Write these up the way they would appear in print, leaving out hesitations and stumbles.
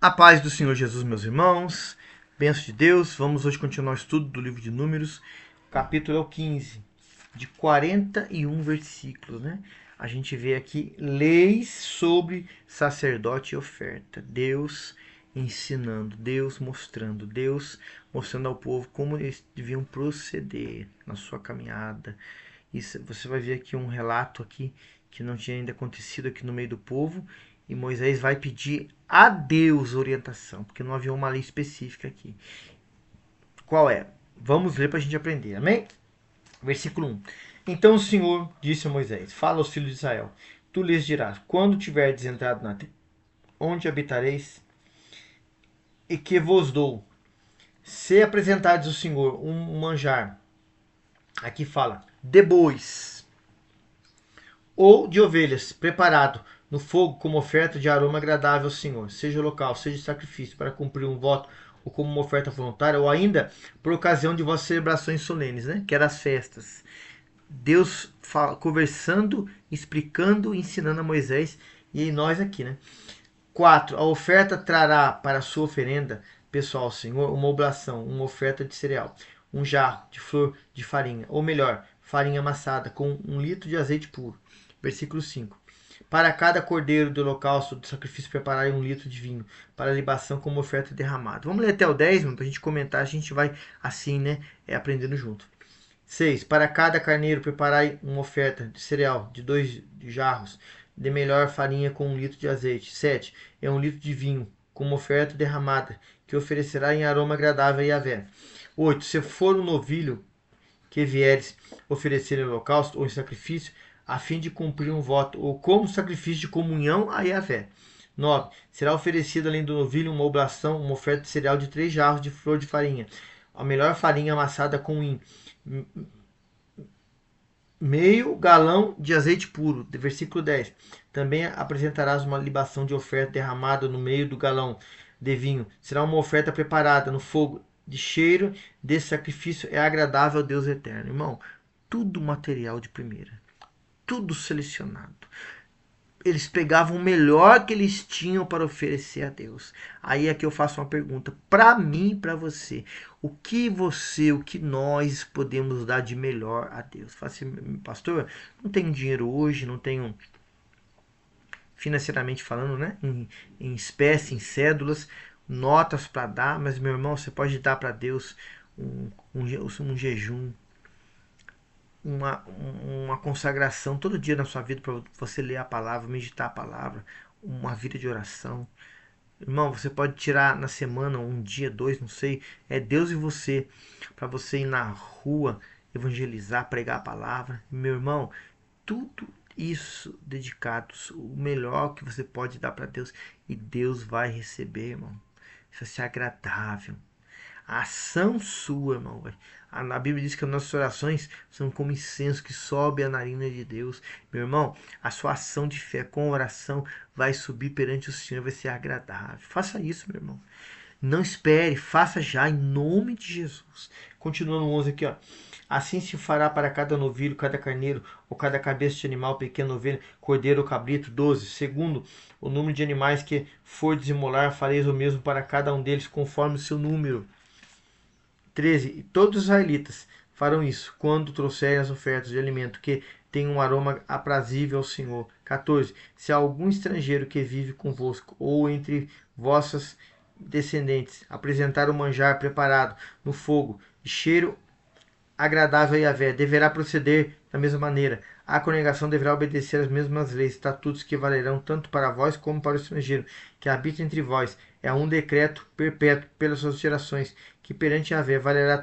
A paz do Senhor Jesus, meus irmãos, bênção de Deus. Vamos hoje continuar o estudo do livro de Números, capítulo 15, de 41 versículos, né? A gente vê aqui leis sobre sacerdote e oferta. Deus ensinando, Deus mostrando ao povo como eles deviam proceder na sua caminhada. Isso, você vai ver aqui um relato aqui que não tinha ainda acontecido aqui no meio do povo. E Moisés vai pedir a Deus orientação, porque não havia uma lei específica aqui. Qual é? Vamos ler para a gente aprender, amém? Versículo 1. Então o Senhor disse a Moisés: Fala aos filhos de Israel, tu lhes dirás, quando tiverdes entrado na terra onde habitareis, e que vos dou, se apresentardes ao Senhor um manjar, aqui fala, de bois, ou de ovelhas, preparado no fogo como oferta de aroma agradável ao Senhor, seja local, seja sacrifício, para cumprir um voto, ou como uma oferta voluntária, ou ainda por ocasião de vossas celebrações solenes, né? Que eram as festas. Deus conversando, explicando, ensinando a Moisés e nós aqui, né? 4. A oferta trará para a sua oferenda pessoal ao Senhor uma oblação, uma oferta de cereal, um jarro de flor de farinha, ou melhor, farinha amassada com 1 litro de azeite puro. Versículo 5. Para cada cordeiro do holocausto do sacrifício prepararem 1 litro de vinho, para a libação como oferta derramada. Vamos ler até o 10, para a gente comentar, a gente vai assim, né, aprendendo junto. 6. Para cada carneiro preparai uma oferta de cereal de 2 jarros, de melhor farinha com 1 litro de azeite. 7. É 1 litro de vinho, como oferta derramada, que oferecerá em aroma agradável a Yahvé. 8. Se for um novilho que vieres oferecer em holocausto ou em sacrifício, a fim de cumprir um voto, ou como sacrifício de comunhão a Yahvé. 9. Será oferecida além do novilho uma oblação, uma oferta de cereal de 3 jarros de flor de farinha, a melhor farinha amassada com meio galão de azeite puro. Versículo 10. Também apresentarás uma libação de oferta derramada no meio do galão de vinho. Será uma oferta preparada no fogo de cheiro desse sacrifício é agradável ao Deus eterno. Irmão, tudo material de primeira. Tudo selecionado. Eles pegavam o melhor que eles tinham para oferecer a Deus. Aí é que eu faço uma pergunta para mim e para você. O que nós podemos dar de melhor a Deus? Fala assim, pastor, não tenho dinheiro hoje, não tenho financeiramente falando, né? Em espécie, em cédulas, notas para dar, mas meu irmão, você pode dar para Deus um jejum, uma consagração todo dia na sua vida para você ler a palavra, meditar a palavra, uma vida de oração. Irmão, você pode tirar na semana, um dia, 2, não sei. É Deus e você, para você ir na rua, evangelizar, pregar a palavra. Meu irmão, tudo isso dedicados, o melhor que você pode dar para Deus. E Deus vai receber, irmão. Isso vai ser agradável. A ação sua, irmão. A Bíblia diz que as nossas orações são como incenso que sobe à narina de Deus. Meu irmão, a sua ação de fé com oração vai subir perante o Senhor, vai ser agradável. Faça isso, meu irmão. Não espere, faça já, em nome de Jesus. Continuando o 11 aqui, ó. Assim se fará para cada novilho, cada carneiro, ou cada cabeça de animal, pequena ovelha, cordeiro ou cabrito. 12. Segundo o número de animais que for desemolar, fareis o mesmo para cada um deles, conforme o seu número. 13. E todos os israelitas farão isso quando trouxerem as ofertas de alimento que tem um aroma aprazível ao Senhor. 14. Se há algum estrangeiro que vive convosco ou entre vossas descendentes apresentar o manjar preparado no fogo de cheiro agradável a Yahvé, deverá proceder da mesma maneira. A congregação deverá obedecer às mesmas leis, estatutos que valerão tanto para vós como para o estrangeiro que habita entre vós. É um decreto perpétuo pelas suas gerações, que perante Yahvé valerá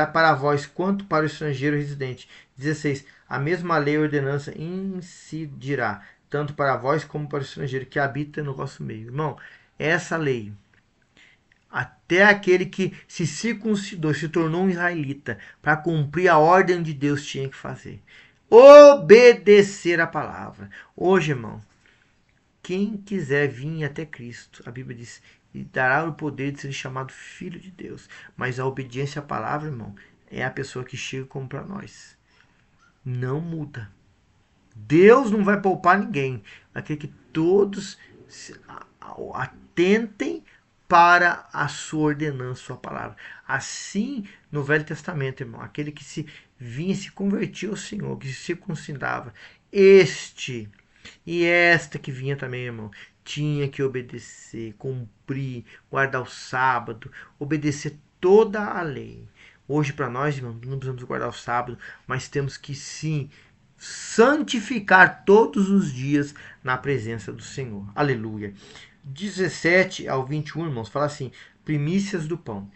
para vós quanto para o estrangeiro residente. 16. A mesma lei e ordenança incidirá tanto para vós como para o estrangeiro que habita no vosso meio. Irmão, essa lei, até aquele que se circuncidou, se tornou um israelita, para cumprir a ordem de Deus, tinha que fazer. Obedecer a palavra. Hoje, irmão, quem quiser vir até Cristo, a Bíblia diz, e dará o poder de ser chamado filho de Deus. Mas a obediência à palavra, irmão, é a pessoa que chega como para nós. Não muda. Deus não vai poupar ninguém. Vai querer que todos Atentem para a sua ordenança, sua palavra. Assim, no Velho Testamento, irmão, aquele que se vinha, se convertia ao Senhor, que se circuncidava, este e esta que vinha também, irmão, tinha que obedecer, cumprir, guardar o sábado, obedecer toda a lei. Hoje, para nós, irmão, não precisamos guardar o sábado, mas temos que sim santificar todos os dias na presença do Senhor. Aleluia. 17 ao 21, irmãos, fala assim: primícias do pão.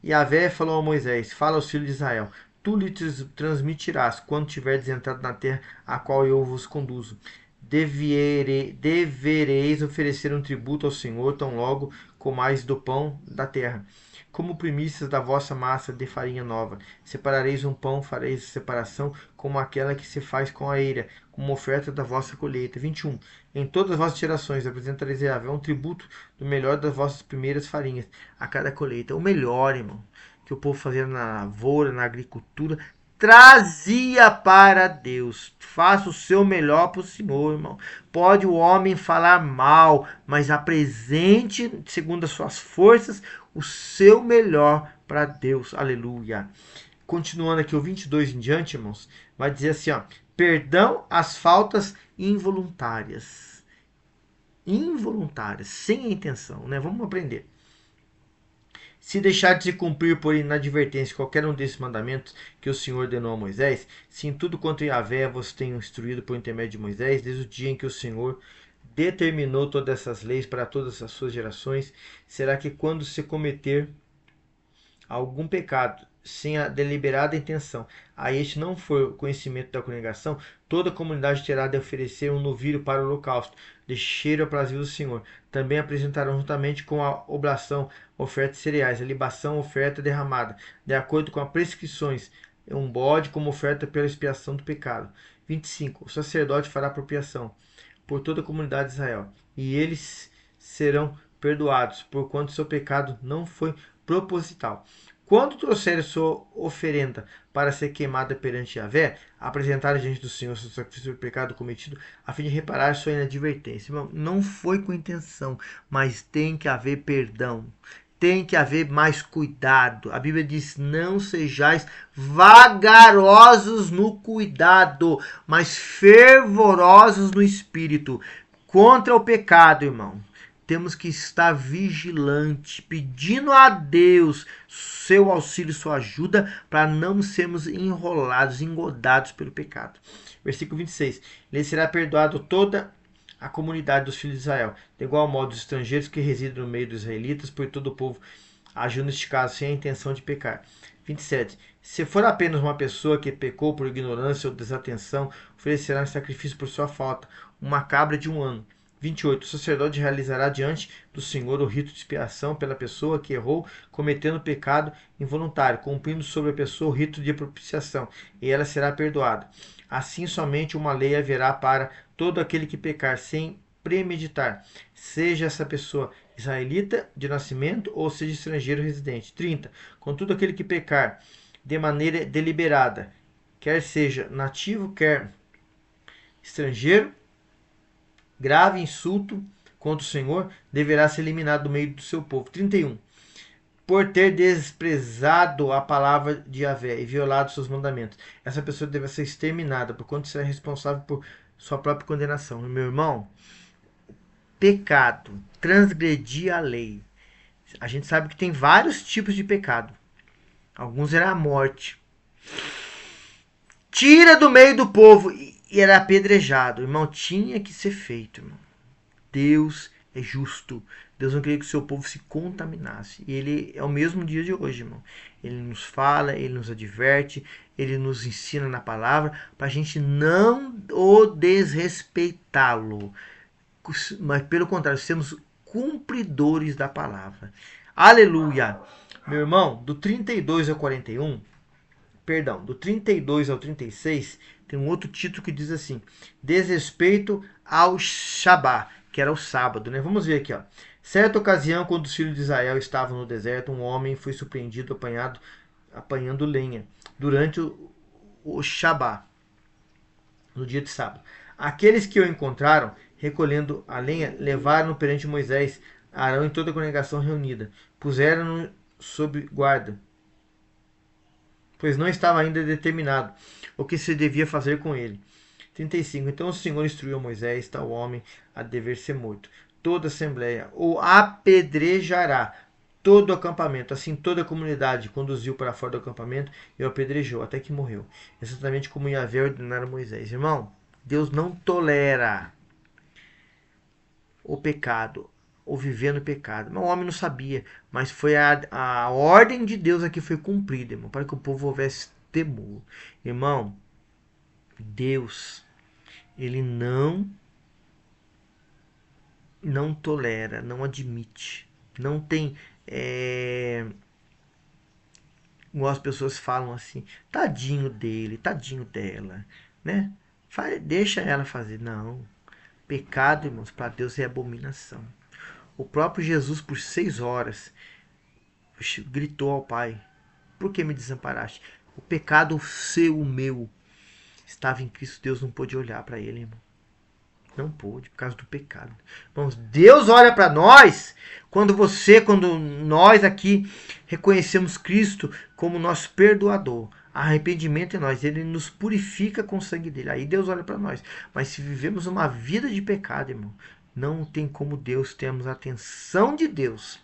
E Yahvé falou a Moisés: fala aos filhos de Israel: tu lhe transmitirás quando tiverdes entrado na terra a qual eu vos conduzo. Devereis oferecer um tributo ao Senhor tão logo comais do pão da terra, como primícias da vossa massa de farinha nova. Separareis um pão, fareis separação, como aquela que se faz com a eira, como oferta da vossa colheita. 21. Em todas as vossas gerações apresentareis a Yahvé um tributo do melhor das vossas primeiras farinhas, a cada colheita. O melhor, irmão, que o povo fazia na lavoura, na agricultura, trazia para Deus. Faça o seu melhor para o Senhor, irmão. Pode o homem falar mal, mas apresente, segundo as suas forças, o seu melhor para Deus. Aleluia. Continuando aqui o 22 em diante, irmãos, vai dizer assim, ó: perdão às faltas involuntárias. Involuntárias, sem a intenção, né? Vamos aprender. Se deixar de se cumprir por inadvertência qualquer um desses mandamentos que o Senhor ordenou a Moisés, se em tudo quanto Yahvé vos tenho instruído por intermédio de Moisés, desde o dia em que o Senhor determinou todas essas leis para todas as suas gerações, será que quando se cometer algum pecado sem a deliberada intenção, a este não for conhecimento da congregação, toda a comunidade terá de oferecer um novilho para o holocausto, de cheiro aprazível do Senhor. Também apresentarão juntamente com a oblação, oferta de cereais, a libação, oferta derramada, de acordo com as prescrições, um bode como oferta pela expiação do pecado. 25. O sacerdote fará apropriação por toda a comunidade de Israel, e eles serão perdoados, porquanto seu pecado não foi proposital. Quando trouxer sua oferenda para ser queimada perante Yahvé, apresentar diante do Senhor seu sacrifício do pecado cometido, a fim de reparar sua inadvertência. Irmão, não foi com intenção, mas tem que haver perdão. Tem que haver mais cuidado. A Bíblia diz: não sejais vagarosos no cuidado, mas fervorosos no espírito. Contra o pecado, irmão, temos que estar vigilante, pedindo a Deus seu auxílio, sua ajuda, para não sermos enrolados, engodados pelo pecado. Versículo 26. Lhe será perdoado toda a comunidade dos filhos de Israel, de igual modo os estrangeiros que residem no meio dos israelitas, por todo o povo, agiu neste caso sem a intenção de pecar. 27. Se for apenas uma pessoa que pecou por ignorância ou desatenção, oferecerá em sacrifício por sua falta uma cabra de 1 ano. 28. O sacerdote realizará diante do Senhor o rito de expiação pela pessoa que errou, cometendo pecado involuntário, cumprindo sobre a pessoa o rito de propiciação, e ela será perdoada. Assim, somente uma lei haverá para todo aquele que pecar sem premeditar, seja essa pessoa israelita de nascimento ou seja estrangeiro residente. 30. Contudo, aquele que pecar de maneira deliberada, quer seja nativo, quer estrangeiro, grave insulto contra o Senhor, deverá ser eliminado do meio do seu povo. 31. Por ter desprezado a palavra de Yahvé e violado seus mandamentos, essa pessoa deve ser exterminada, porquanto será responsável por sua própria condenação. Meu irmão, pecado, transgredir a lei. A gente sabe que tem vários tipos de pecado. Alguns era a morte. Tira do meio do povo e era apedrejado. Irmão, tinha que ser feito, irmão. Deus é justo. Deus não queria que o seu povo se contaminasse. E ele é o mesmo dia de hoje, irmão. Ele nos fala, ele nos adverte, ele nos ensina na palavra para a gente não o desrespeitá-lo. Mas pelo contrário, sermos cumpridores da palavra. Aleluia! Meu irmão, do 32 ao 41, perdão, do 32 ao 36, tem um outro título que diz assim: desrespeito ao Shabá, que era o sábado, né? Vamos ver aqui, ó. Certa ocasião, quando os filhos de Israel estavam no deserto, um homem foi surpreendido apanhando lenha durante o Shabá, no dia de sábado. Aqueles que o encontraram recolhendo a lenha, levaram-no perante Moisés, Arão e toda a congregação reunida. Puseram-no sob guarda, pois não estava ainda determinado o que se devia fazer com ele. 35. Então o Senhor instruiu a Moisés, tal homem a dever ser morto. Toda a assembleia o apedrejará, todo o acampamento, assim toda a comunidade conduziu para fora do acampamento e o apedrejou, até que morreu. Exatamente como Yahvé ordenara a Moisés. Irmão, Deus não tolera o pecado, ou viver no pecado. Mas o homem não sabia, mas foi a ordem de Deus aqui foi cumprida, irmão, para que o povo houvesse temor. Irmão, Deus, ele não tolera, não admite, não tem, igual as pessoas falam assim, tadinho dele, tadinho dela, né? Deixa ela fazer. Não, pecado, irmãos, para Deus é abominação. O próprio Jesus, por 6 horas, gritou ao Pai: por que me desamparaste? O pecado seu, o meu, estava em Cristo. Deus não pôde olhar para ele, irmão. Não pôde, por causa do pecado. Irmãos, Deus olha para nós quando nós aqui reconhecemos Cristo como nosso perdoador. Arrependimento em nós, ele nos purifica com o sangue dele. Aí Deus olha para nós. Mas se vivemos uma vida de pecado, irmão, não tem como Deus termos a atenção de Deus.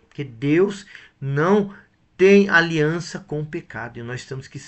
Porque Deus não tem aliança com o pecado. E nós temos que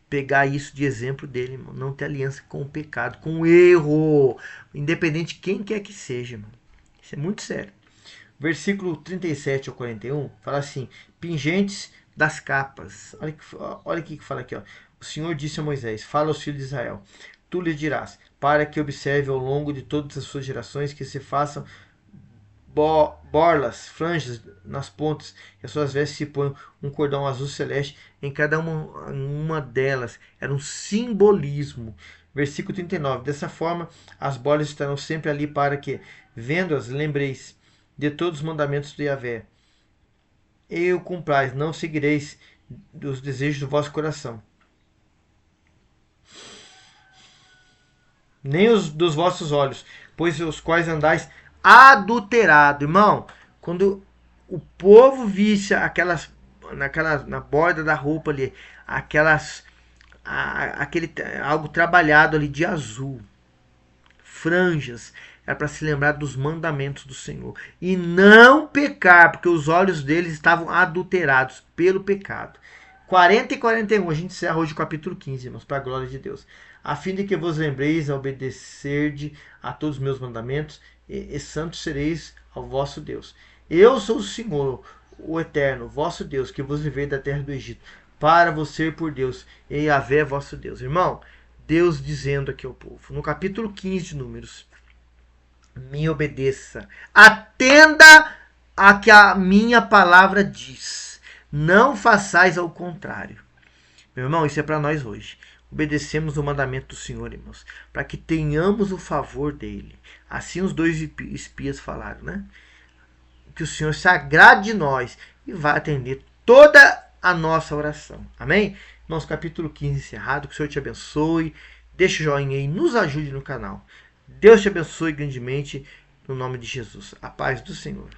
pegar isso de exemplo dele, irmão. Não ter aliança com o pecado, com o erro. Independente de quem quer que seja, irmão. Isso é muito sério. Versículo 37 ao 41 fala assim: pingentes das capas. Olha o que fala aqui. Ó. O Senhor disse a Moisés: fala aos filhos de Israel. Tu lhe dirás, para que observe ao longo de todas as suas gerações que se façam borlas, franjas nas pontas, e as suas vestes se ponham um cordão azul celeste em cada uma delas. Era um simbolismo. Versículo 39. Dessa forma, as borlas estarão sempre ali para que, vendo-as, lembreis de todos os mandamentos de Yahvé. E o cumprais, não seguireis dos desejos do vosso coração, nem os dos vossos olhos, pois os quais andais adulterado. Irmão, quando o povo visse na borda da roupa ali, algo trabalhado ali de azul, franjas, era para se lembrar dos mandamentos do Senhor e não pecar, porque os olhos deles estavam adulterados pelo pecado. 40 e 41, a gente encerra hoje o capítulo 15, irmãos, para a glória de Deus. A fim de que vos lembreis a obedecer a todos os meus mandamentos, e santos sereis ao vosso Deus. Eu sou o Senhor, o Eterno, vosso Deus, que vos livrei da terra do Egito, para vos ser por Deus, e Yahvé vosso Deus. Irmão, Deus dizendo aqui ao povo, no capítulo 15 de Números: me obedeça, atenda a que a minha palavra diz, não façais ao contrário. Meu irmão, isso é para nós hoje. Obedecemos o mandamento do Senhor, irmãos, para que tenhamos o favor dele. Assim os 2 espias falaram, né? Que o Senhor se agrade de nós e vai atender toda a nossa oração. Amém? Irmãos, capítulo 15 encerrado. Que o Senhor te abençoe. Deixa o joinha aí, nos ajude no canal. Deus te abençoe grandemente, no nome de Jesus. A paz do Senhor.